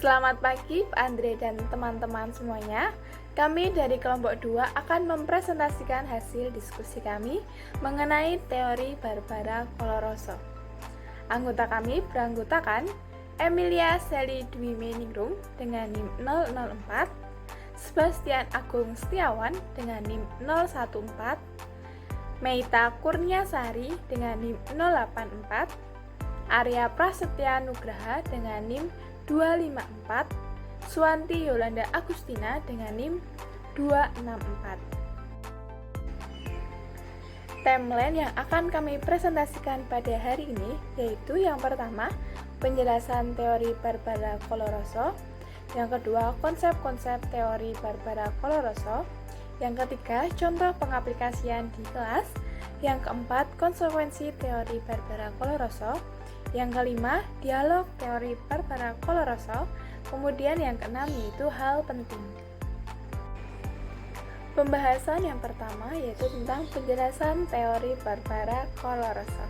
Selamat pagi Pak Andre dan teman-teman semuanya. Kami dari kelompok 2 akan mempresentasikan hasil diskusi kami mengenai teori Barbara Coloroso. Anggota kami beranggotakan Emilia Sally Dwi Meningrum dengan NIM 004, Sebastian Agung Setiawan dengan NIM 014, Meita Kurniasari dengan NIM 084, Arya Prasetya Nugraha dengan NIM 254, Suwanti Yolanda Agustina dengan NIM 264. Timeline yang akan kami presentasikan pada hari ini yaitu yang pertama, penjelasan teori Barbara Coloroso, yang kedua, konsep-konsep teori Barbara Coloroso, yang ketiga, contoh pengaplikasian di kelas, yang keempat, konsekuensi teori Barbara Coloroso, yang kelima, dialog teori Barbara Coloroso, kemudian yang keenam yaitu hal penting. Pembahasan yang pertama yaitu tentang penjelasan teori Barbara Coloroso.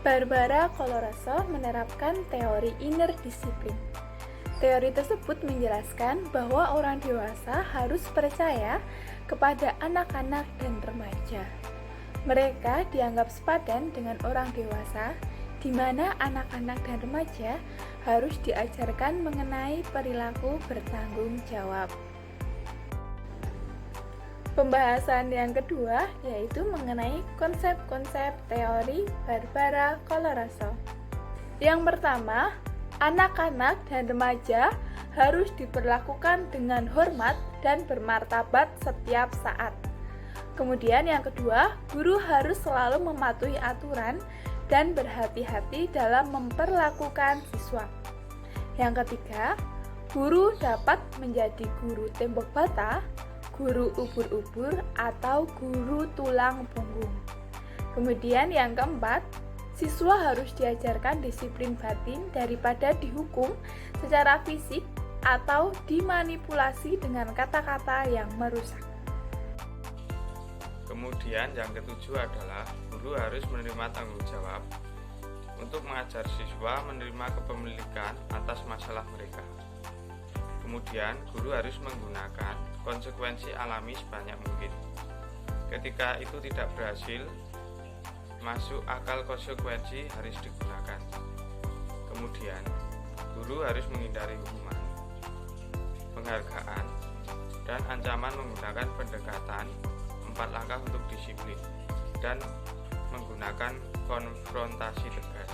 Barbara Coloroso menerapkan teori inner disiplin. Teori tersebut menjelaskan bahwa orang dewasa harus percaya kepada anak-anak dan remaja. Mereka dianggap sepadan dengan orang dewasa, di mana anak-anak dan remaja harus diajarkan mengenai perilaku bertanggung jawab. Pembahasan yang kedua yaitu mengenai konsep-konsep teori Barbara Coloroso. Yang pertama, anak-anak dan remaja harus diperlakukan dengan hormat dan bermartabat setiap saat. Kemudian yang kedua, guru harus selalu mematuhi aturan dan berhati-hati dalam memperlakukan siswa. Yang ketiga, guru dapat menjadi guru tembok bata, guru ubur-ubur, atau guru tulang punggung. Kemudian yang keempat, siswa harus diajarkan disiplin batin daripada dihukum secara fisik atau dimanipulasi dengan kata-kata yang merusak. Kemudian yang ketujuh adalah guru harus menerima tanggung jawab untuk mengajar siswa menerima kepemilikan atas masalah mereka. Kemudian guru harus menggunakan konsekuensi alami sebanyak mungkin. Ketika itu tidak berhasil, masuk akal konsekuensi harus digunakan. Kemudian guru harus menghindari hukuman, penghargaan, dan ancaman menggunakan pendekatan 4 langkah untuk disiplin dan menggunakan konfrontasi tegas.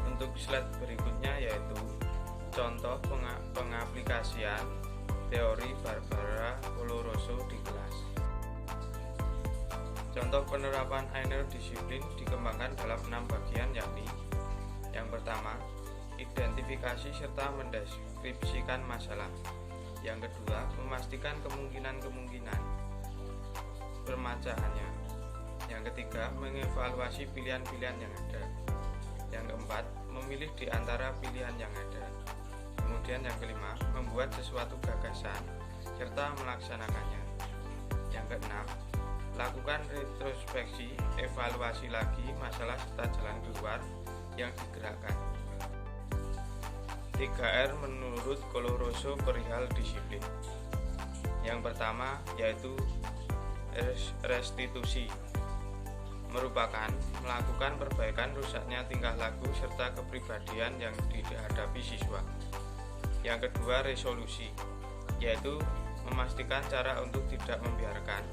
Untuk slide berikutnya yaitu contoh pengaplikasian teori Barbara Coloroso di kelas. Contoh penerapan inner disiplin dikembangkan dalam 6 bagian, yakni yang pertama, identifikasi serta mendeskripsikan masalah. Yang kedua, memastikan kemungkinan-kemungkinan permasalahannya. Yang ketiga, mengevaluasi pilihan-pilihan yang ada. Yang keempat, memilih di antara pilihan yang ada. Kemudian yang kelima, membuat sesuatu gagasan serta melaksanakannya. Yang keenam, lakukan retrospeksi, evaluasi lagi masalah serta jalan keluar yang digerakkan. 3R menurut Coloroso perihal disiplin. Yang pertama yaitu restitusi, merupakan melakukan perbaikan rusaknya tingkah laku serta kepribadian yang dihadapi siswa. Yang kedua, resolusi, yaitu memastikan cara untuk tidak membiarkan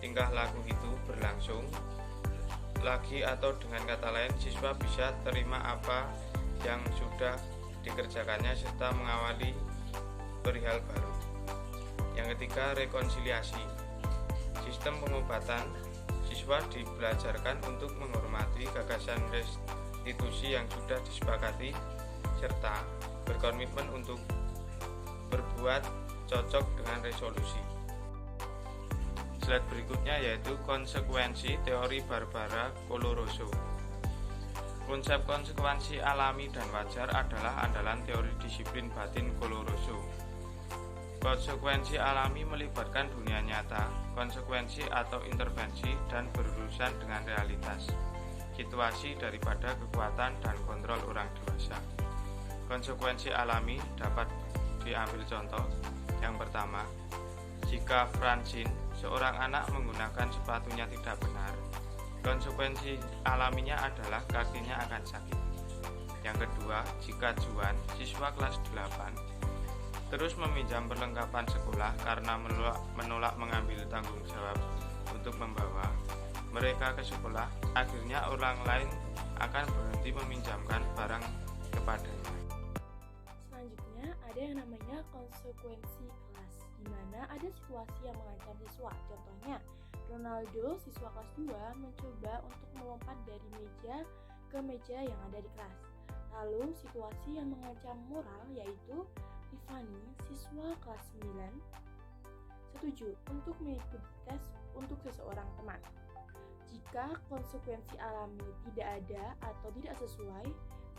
tingkah laku itu berlangsung lagi, atau dengan kata lain siswa bisa terima apa yang sudah dikerjakannya serta mengawali perihal baru. Yang ketiga, rekonsiliasi, sistem pengobatan. Siswa dibelajarkan untuk menghormati gagasan restitusi yang sudah disepakati serta berkomitmen untuk berbuat cocok dengan resolusi. Slide berikutnya yaitu konsekuensi teori Barbara Coloroso. Konsep konsekuensi alami dan wajar adalah andalan teori disiplin batin Coloroso. Konsekuensi alami melibatkan dunia nyata, konsekuensi atau intervensi, dan berurusan dengan realitas. situasi daripada kekuatan dan kontrol orang dewasa. Konsekuensi alami dapat diambil contoh. Yang pertama, jika Francine, seorang anak menggunakan sepatunya tidak benar, konsekuensi alaminya adalah kakinya akan sakit. Yang kedua, jika Juan, siswa kelas 8, terus meminjam perlengkapan sekolah karena menolak mengambil tanggung jawab untuk membawa mereka ke sekolah, akhirnya orang lain akan berhenti meminjamkan barang kepadanya. Selanjutnya ada yang namanya konsekuensi kelas, di mana ada situasi yang mengancam siswa. Contohnya, Ronaldo, siswa kelas 2, mencoba untuk melompat dari meja ke meja yang ada di kelas. Lalu, situasi yang mengancam moral yaitu Tiffany, siswa kelas 9, setuju untuk mengikuti tes untuk seseorang teman. Jika konsekuensi alami tidak ada atau tidak sesuai,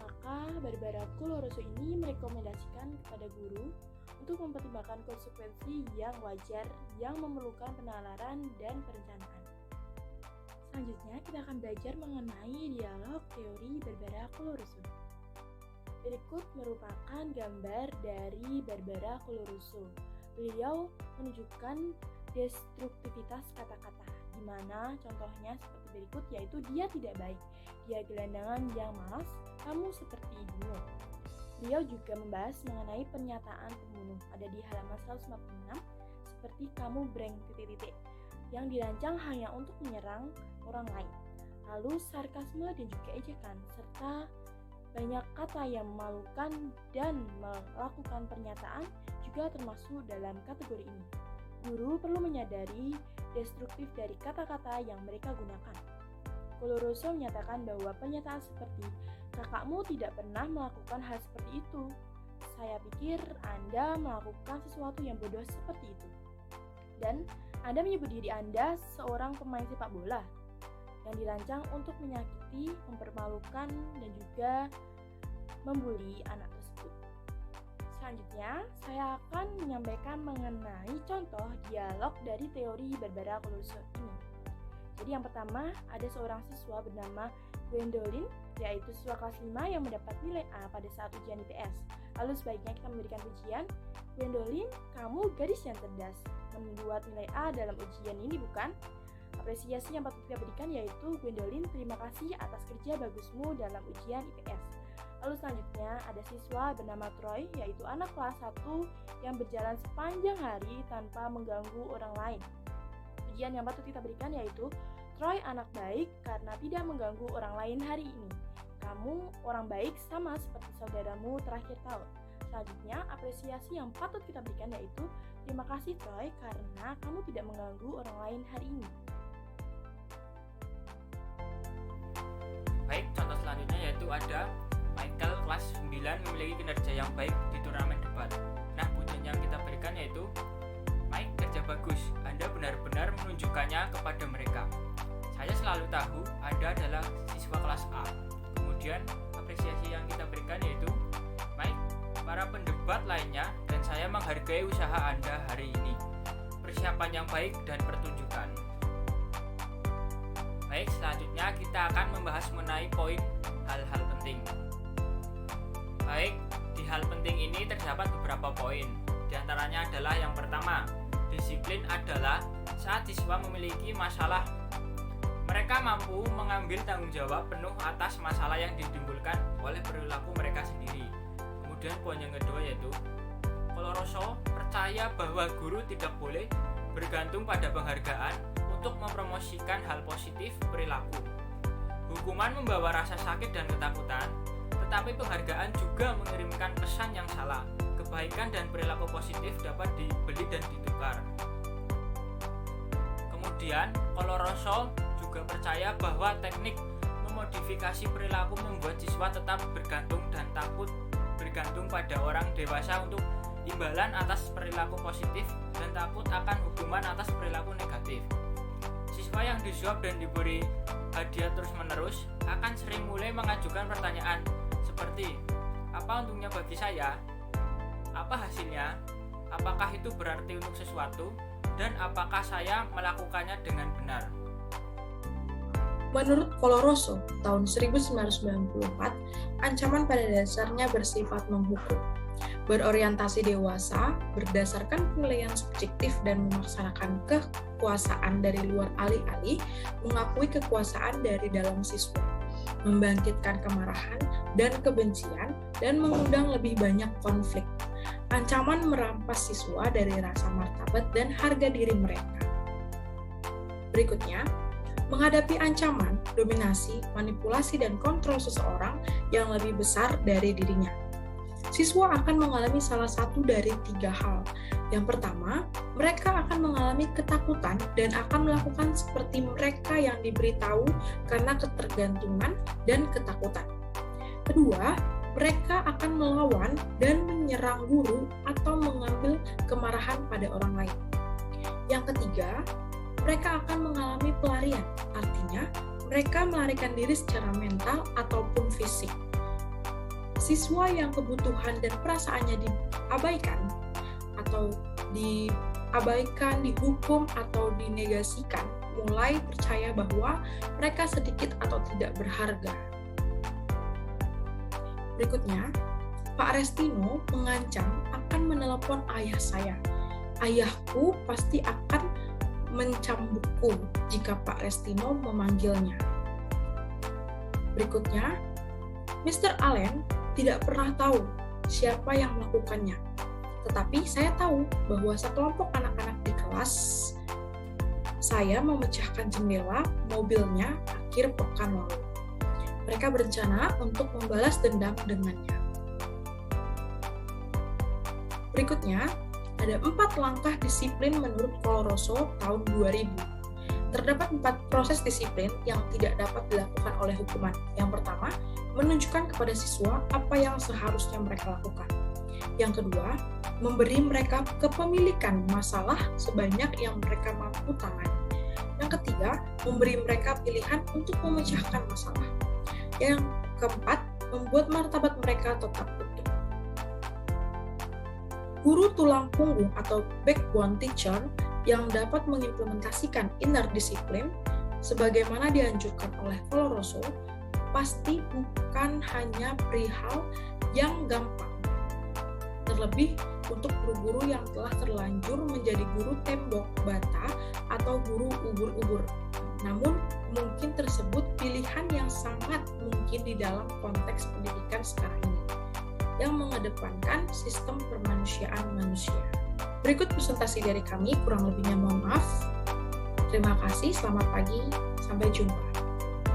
maka Barbara Coloroso ini merekomendasikan kepada guru untuk mempertimbangkan konsekuensi yang wajar yang memerlukan penalaran dan perencanaan. Selanjutnya kita akan belajar mengenai dialog teori Barbara Coloroso. Berikut merupakan gambar dari Barbara Coloroso. Beliau menunjukkan destruktivitas kata-kata, di mana contohnya seperti berikut, yaitu dia tidak baik, dia gelandangan yang malas, kamu seperti ibumu. Beliau juga membahas mengenai pernyataan pembunuh, ada di halaman 156, seperti kamu breng titik-titik, yang dirancang hanya untuk menyerang orang lain. Lalu sarkasme dan juga ejekan, serta banyak kata yang memalukan dan melakukan pernyataan juga termasuk dalam kategori ini. Guru perlu menyadari destruktif dari kata-kata yang mereka gunakan. Coloroso menyatakan bahwa pernyataan seperti kakakmu tidak pernah melakukan hal seperti itu. Saya pikir Anda melakukan sesuatu yang bodoh seperti itu. Dan Anda menyebut diri Anda seorang pemain sepak bola yang dirancang untuk menyakiti, mempermalukan, dan juga membuli anak tersebut. Selanjutnya, saya akan menyampaikan mengenai contoh dialog dari teori Barbara Coloroso ini. Jadi yang pertama, ada seorang siswa bernama Gwendolyn, yaitu siswa kelas 5 yang mendapat nilai A pada saat ujian IPS. Lalu sebaiknya kita memberikan pujian, Gwendolyn, kamu gadis yang cerdas, membuat nilai A dalam ujian ini bukan? Apresiasi yang patut kita berikan yaitu, Gwendolyn, terima kasih atas kerja bagusmu dalam ujian IPS. Lalu selanjutnya ada siswa bernama Troy, yaitu anak kelas 1 yang berjalan sepanjang hari tanpa mengganggu orang lain. Pujian yang patut kita berikan yaitu, Troy anak baik karena tidak mengganggu orang lain hari ini. Kamu orang baik sama seperti saudaramu terakhir tahun. Selanjutnya, apresiasi yang patut kita berikan yaitu, terima kasih Troy karena kamu tidak mengganggu orang lain hari ini. Baik, contoh selanjutnya yaitu ada Michael kelas 9 memiliki kinerja yang baik di turnamen debat. Nah, pujian yang kita berikan yaitu, Mike, kerja bagus, Anda benar-benar menunjukkannya kepada mereka. Saya selalu tahu Anda adalah siswa kelas A. Kemudian, apresiasi yang kita berikan yaitu, Mike, para pendebat lainnya dan saya menghargai usaha Anda hari ini. Persiapan yang baik dan pertunjukan. Baik, selanjutnya kita akan membahas mengenai poin hal-hal penting. Baik, di hal penting ini terdapat beberapa poin. Di antaranya adalah yang pertama, disiplin adalah saat siswa memiliki masalah, mereka mampu mengambil tanggung jawab penuh atas masalah yang ditimbulkan oleh perilaku mereka sendiri. Kemudian poin yang kedua yaitu, Coloroso percaya bahwa guru tidak boleh bergantung pada penghargaan untuk mempromosikan hal positif perilaku. Hukuman membawa rasa sakit dan ketakutan, tetapi penghargaan juga mengirimkan pesan yang salah. Kebaikan dan perilaku positif dapat dibeli dan ditukar. Kemudian, Coloroso juga percaya bahwa teknik memodifikasi perilaku membuat siswa tetap bergantung dan takut bergantung pada orang dewasa untuk imbalan atas perilaku positif dan takut akan hukuman atas perilaku negatif. Siswa yang disuap dan diberi hadiah terus-menerus akan sering mulai mengajukan pertanyaan seperti, apa untungnya bagi saya? Apa hasilnya? Apakah itu berarti untuk sesuatu? Dan apakah saya melakukannya dengan benar? Menurut Coloroso, tahun 1994, ancaman pada dasarnya bersifat menghukum, berorientasi dewasa, berdasarkan penilaian subjektif dan melaksanakan kekuasaan dari luar alih-alih mengakui kekuasaan dari dalam siswa, membangkitkan kemarahan dan kebencian, dan mengundang lebih banyak konflik. Ancaman merampas siswa dari rasa martabat dan harga diri mereka. Berikutnya, menghadapi ancaman, dominasi, manipulasi, dan kontrol seseorang yang lebih besar dari dirinya. Siswa akan mengalami salah satu dari 3 hal. Yang pertama, mereka akan mengalami ketakutan dan akan melakukan seperti mereka yang diberitahu karena ketergantungan dan ketakutan. Kedua, mereka akan melawan dan menyerang guru atau mengambil kemarahan pada orang lain. Yang ketiga, mereka akan mengalami pelarian, artinya mereka melarikan diri secara mental ataupun fisik. Siswa yang kebutuhan dan perasaannya diabaikan, dihukum, atau dinegasikan, mulai percaya bahwa mereka sedikit atau tidak berharga. Berikutnya, Pak Restino mengancam akan menelepon ayah saya. Ayahku pasti akan mencambukku jika Pak Restino memanggilnya. Berikutnya, Mr. Allen tidak pernah tahu siapa yang melakukannya. Tetapi saya tahu bahwa sekelompok anak-anak di kelas saya memecahkan jendela mobilnya akhir pekan lalu. Mereka berencana untuk membalas dendam dengannya. Berikutnya, ada 4 langkah disiplin menurut Coloroso tahun 2000. Terdapat 4 proses disiplin yang tidak dapat dilakukan oleh hukuman. Yang pertama, menunjukkan kepada siswa apa yang seharusnya mereka lakukan. Yang kedua, memberi mereka kepemilikan masalah sebanyak yang mereka mampu tangani. Yang ketiga, memberi mereka pilihan untuk memecahkan masalah. Yang keempat, membuat martabat mereka tetap utuh. Guru tulang punggung atau backbone teacher yang dapat mengimplementasikan inner discipline sebagaimana dianjurkan oleh Coloroso pasti bukan hanya perihal yang gampang. Terlebih untuk guru-guru yang telah terlanjur menjadi guru tembok bata atau guru ubur-ubur. Namun, mungkin tersebut pilihan yang sangat mungkin di dalam konteks pendidikan sekarang ini, yang mengedepankan sistem permanusiaan manusia. Berikut presentasi dari kami, kurang lebihnya mohon maaf. Terima kasih, selamat pagi, sampai jumpa.